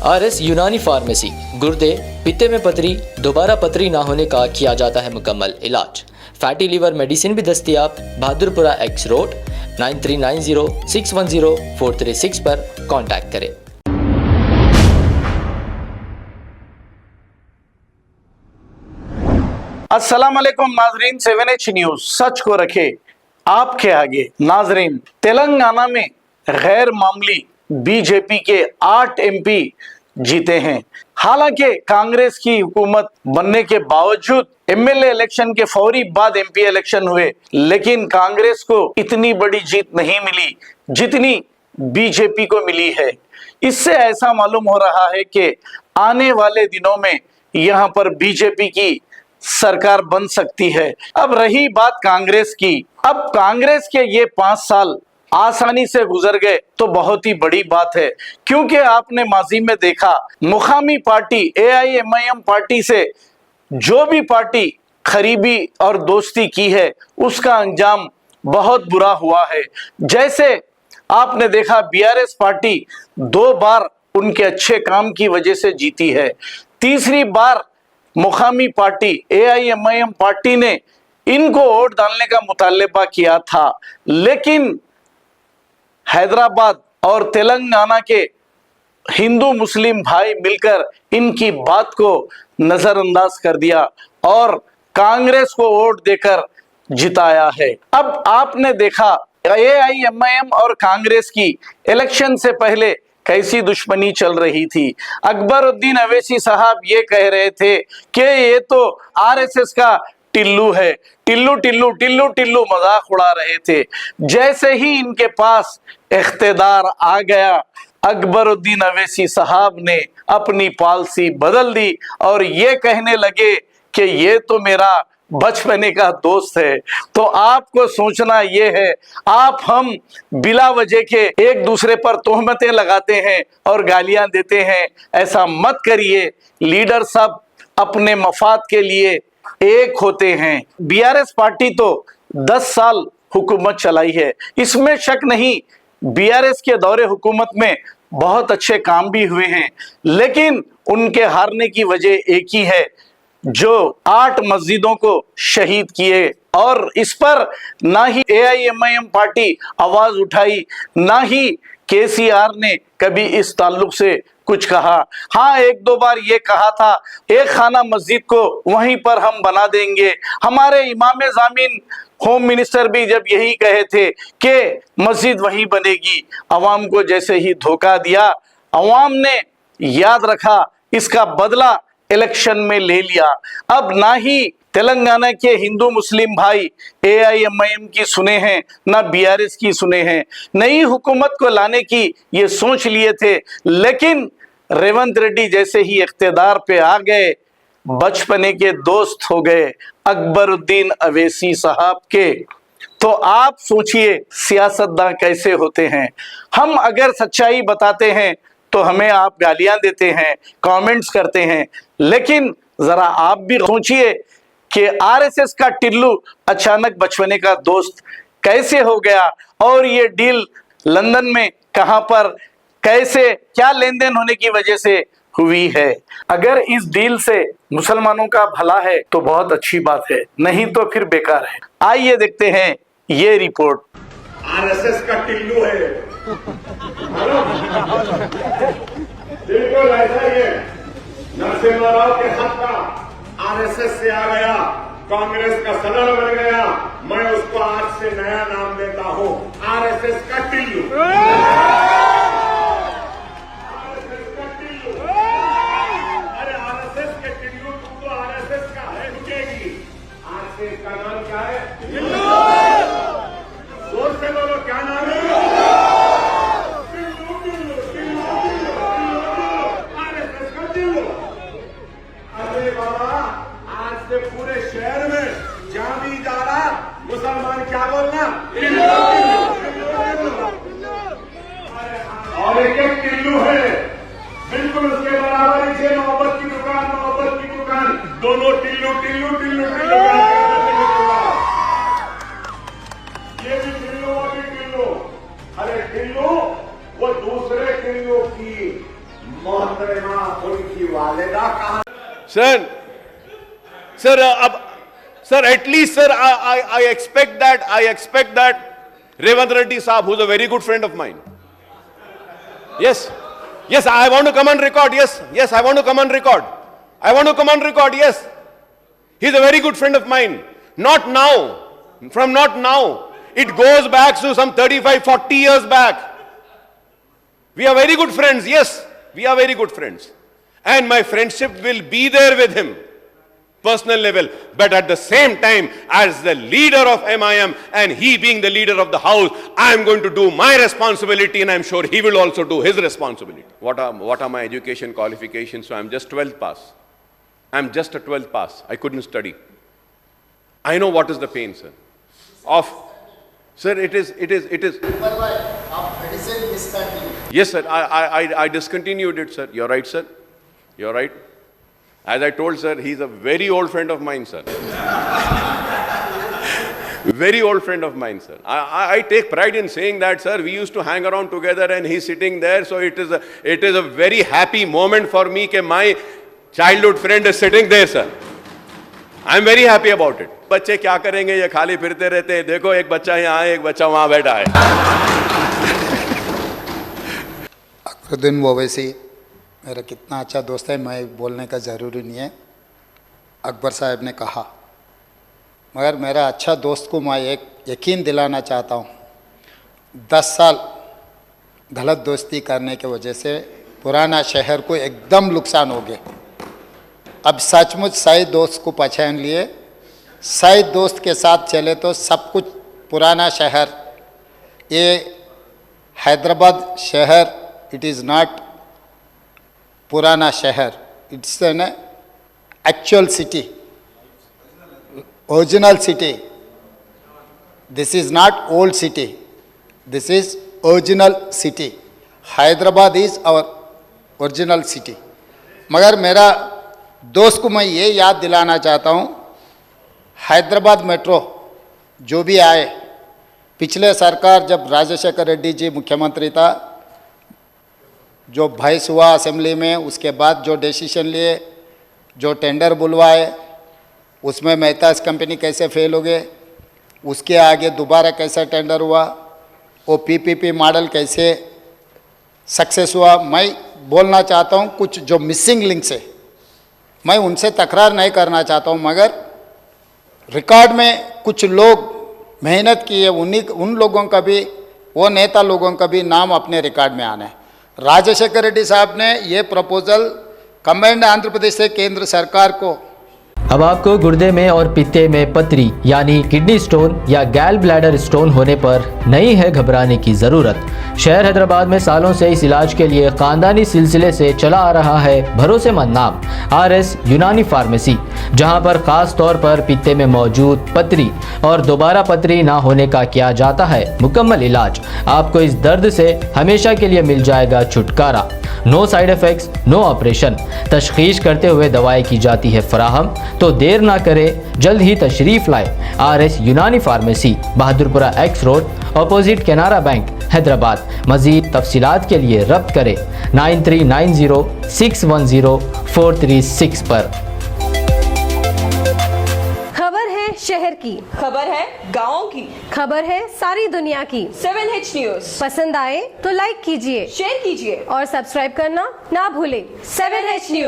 RS यूनानी pharmacy, गुर्दे, पित्ते में पथरी, दोबारा पथरी ना होने का किया जाता है मुकम्मल इलाज। फैटी लीवर मेडिसिन भी दस्तियाब। बहादुरपुरा X रोड 9390610436 पर कांटेक्ट करें। अस्सलाम वालेकुम नाजरीन, 7H न्यूज सच को रखे आपके आगे। नाजरीन, तेलंगाना में गैर मामूली बीजेपी के 8 MP जीते हैं। हालांकि कांग्रेस की हुकूमत बनने के बावजूद MLA इलेक्शन के फौरी बाद MP इलेक्शन हुए, लेकिन कांग्रेस को इतनी बड़ी जीत नहीं मिली जितनी बीजेपी को मिली है। इससे ऐसा मालूम हो रहा है कि आने वाले दिनों में यहां पर बीजेपी की सरकार बन सकती है। अब रही बात कांग्रेस की, अब कांग्रेस के ये 5 साल आसानी से गुजर गए तो बहुत ही बड़ी बात है, क्योंकि आपने माजी में देखा मुकामी पार्टी AIMIM पार्टी से जो भी पार्टी खरीबी और दोस्ती की है उसका अंजाम बहुत बुरा हुआ है। जैसे आपने देखा BRS पार्टी 2 बार उनके अच्छे काम की वजह से जीती है, तीसरी बार मुकामी पार्टी AIMIM पार्टी ने इनको वोट डालने का मुतालबा किया था, लेकिन हैदराबाद और तेलंगाना के हिंदू मुस्लिम भाई मिलकर इनकी बात को नजरअंदाज कर दिया और कांग्रेस को वोट देकर जिताया है। अब आपने देखा AIMIM और कांग्रेस की इलेक्शन से पहले कैसी दुश्मनी चल रही थी। अकबरुद्दीन अवैसी साहब ये कह रहे थे कि ये तो RSS का टिल्लू है, टिल्लू टिल्लू टिल्लू टिल्लू मजाक उड़ा रहे थे। जैसे ही इनके पास इख्तिदार आ गया, अकबरुद्दीन अवैसी साहब ने अपनी पॉलिसी बदल दी और ये कहने लगे कि ये तो मेरा बचपने का दोस्त है। तो आपको सोचना ये है, आप हम बिला वजह के एक दूसरे पर तोहमतें लगाते हैं और गालियां देते हैं, ऐसा मत करिए। लीडर सब अपने मफाद के लिए एक होते हैं। BRS पार्टी तो 10 साल हुकूमत चलाई है, इसमें शक नहीं। BRS के दौरे हुकूमत में बहुत अच्छे काम भी हुए हैं, लेकिन उनके हारने की वजह एक ही है, जो 8 मस्जिदों को शहीद किए। और इस पर ना ही AIMIM पार्टी आवाज उठाई, ना ही KCR ने कभी इस ताल्लुक से कुछ कहा। हाँ, 1-2 बार ये कहा था एक खाना मस्जिद को वहीं पर हम बना देंगे। हमारे इमाम ज़ामीन होम मिनिस्टर भी जब यही कहे थे कि मस्जिद वहीं बनेगी, अवाम को जैसे ही धोखा दिया, अवाम ने याद रखा, इसका बदला इलेक्शन में ले लिया। अब ना ही तेलंगाना के हिंदू मुस्लिम भाई AIMIM की सुने हैं, ना BRS की सुने हैं। नई हुकूमत को लाने की ये सोच लिए थे, लेकिन रेवंत रेड्डी जैसे ही इख्तिदार पे आ गए, बचपने के दोस्त हो गए अकबरुद्दीन अवैसी साहब के। तो आप सोचिए सियासतदान कैसे होते हैं। हम अगर सच्चाई बताते हैं तो हमें आप गालियां देते हैं, कमेंट्स करते हैं, लेकिन जरा आप भी सोचिए कि RSS का टिल्लू अचानक बचपने का दोस्त कैसे हो गया, और ये डील लंदन में कहां पर कैसे क्या लेन देन होने की वजह से हुई है। अगर इस डील से मुसलमानों का भला है तो बहुत अच्छी बात है, नहीं तो फिर बेकार है। आइए देखते हैं ये रिपोर्ट। RSS का टिल्लू है, बिल्कुल ऐसा ही है। नरसिम्हा राव के हाथ का RSS से आ गया, कांग्रेस का सदर बन गया। मैं उसको आज से नया नाम देता हूं, RSS का टिल्लू। RSS का टिल्लू। अरे RSS के टिल्लू, तुम तो RSS का है, रुकेगी। आज से इसका नाम क्या है? टिल्लू। जोर से बोलो, क्या नाम है? टिल्लू टिल्लू टिल्लू टिल्लू, RSS का टिल्लू। अरे बाबा, आज से पूरे शहर में जहां भी जा रहा मुसलमान क्या बोलना? टिल्लू टिल्लू। और एक टिल्लू है, बिल्कुल उसके बराबर इसे मोहब्बत की दुकान, दोनों टिल्लू टिल्लू टिल्लू टिल्लू। ये भी टिल्लू, वो भी टिल्लू। अरे टिल्लू वो दूसरे टिल्लू की मोहतरमा उनकी वालिदा कहाँ? Sir, at least, sir, I expect that Revanth Reddy Saab, who's a very good friend of mine. Yes, I want to come on record. Yes, I want to come on record. Yes, he's a very good friend of mine. Not now. It goes back to some 35, 40 years back. We are very good friends. Yes, we are very good friends. And my friendship will be there with him. Personal level, but at the same time, as the leader of MIM and he being the leader of the house, I am going to do my responsibility, and I am sure he will also do his responsibility. What are my education qualifications? So I am just 12th pass. I am just a 12th pass. I couldn't study. I know what is the pain, sir. Sir, it is. Yes, sir. I discontinued it, sir. You're right, sir. You're right. As I told, sir, he's a very old friend of mine, sir. Very old friend of mine, sir. I take pride in saying that, sir. We used to hang around together and he's sitting there. So it is a very happy moment for me that my childhood friend is sitting there, sir. I'm very happy about it. बच्चे क्या करेंगे, ये खाली फिरते रहते हैं. देखो, एक बच्चा यहाँ है, एक बच्चा वहाँ बैठा है. अकबरुद्दीन ओवैसी मेरा कितना अच्छा दोस्त है, मैं बोलने का ज़रूरी नहीं है. अकबर साहब ने कहा, मगर मेरा अच्छा दोस्त को मैं एक यकीन दिलाना चाहता हूँ. 10 साल गलत दोस्ती करने की वजह से पुराना शहर को एकदम नुकसान हो गया. अब सचमुच सही दोस्त को पहचान लिए, सही दोस्त के साथ चले तो सब कुछ पुराना शहर, ये हैदराबाद शहर, इट इज़ नॉट पुराना शहर, it's an actual city, original city. This is not old city, this is original city. Hyderabad is our original city. मगर मेरा दोस्त को मैं ये याद दिलाना चाहता हूँ, हैदराबाद मेट्रो जो भी आए, पिछले सरकार जब राजशेखर रेड्डी जी मुख्यमंत्री था, जो बहस हुआ असेंबली में, उसके बाद जो डिसीजन लिए, जो टेंडर बुलवाए, उसमें मेहताज कंपनी कैसे फेल हो गए, उसके आगे दोबारा कैसा टेंडर हुआ, वो पीपीपी मॉडल कैसे सक्सेस हुआ. मैं बोलना चाहता हूँ कुछ जो मिसिंग लिंक्स है, मैं उनसे तकरार नहीं करना चाहता हूँ, मगर रिकॉर्ड में कुछ लोग मेहनत किए, उन लोगों का भी, वो नेता लोगों का भी नाम अपने रिकॉर्ड में आना है. राजशेखर रेड्डी साहब ने ये प्रपोजल कंबाइंड आंध्र प्रदेश से केंद्र सरकार को. अब आपको गुर्दे में और पित्ते में पथरी यानी किडनी स्टोन या गैल ब्लैडर स्टोन होने पर नहीं है घबराने की ज़रूरत. शहर हैदराबाद में सालों से इस इलाज के लिए ख़ानदानी सिलसिले से चला आ रहा है भरोसेमंद नाम RS यूनानी फार्मेसी, जहां पर ख़ास तौर पर पित्ते में मौजूद पथरी और दोबारा पथरी ना होने का किया जाता है मुकम्मल इलाज. आपको इस दर्द से हमेशा के लिए मिल जाएगा छुटकारा. No side effects, no operation. तशखीस करते हुए दवाएं की जाती है फराहम. तो देर ना करें, जल्द ही तशरीफ़ लाए. RS यूनानी pharmacy, Bahadurpura X road, opposite Canara bank, Hyderabad. मज़ीद तफसीलात के लिए रब्त करें 9390610436 पर. खबर है शहर की, खबर है गाँव की, खबर है सारी दुनिया की. 7H न्यूज पसंद आए तो लाइक कीजिए, शेयर कीजिए और सब्सक्राइब करना ना भूलें. 7H news.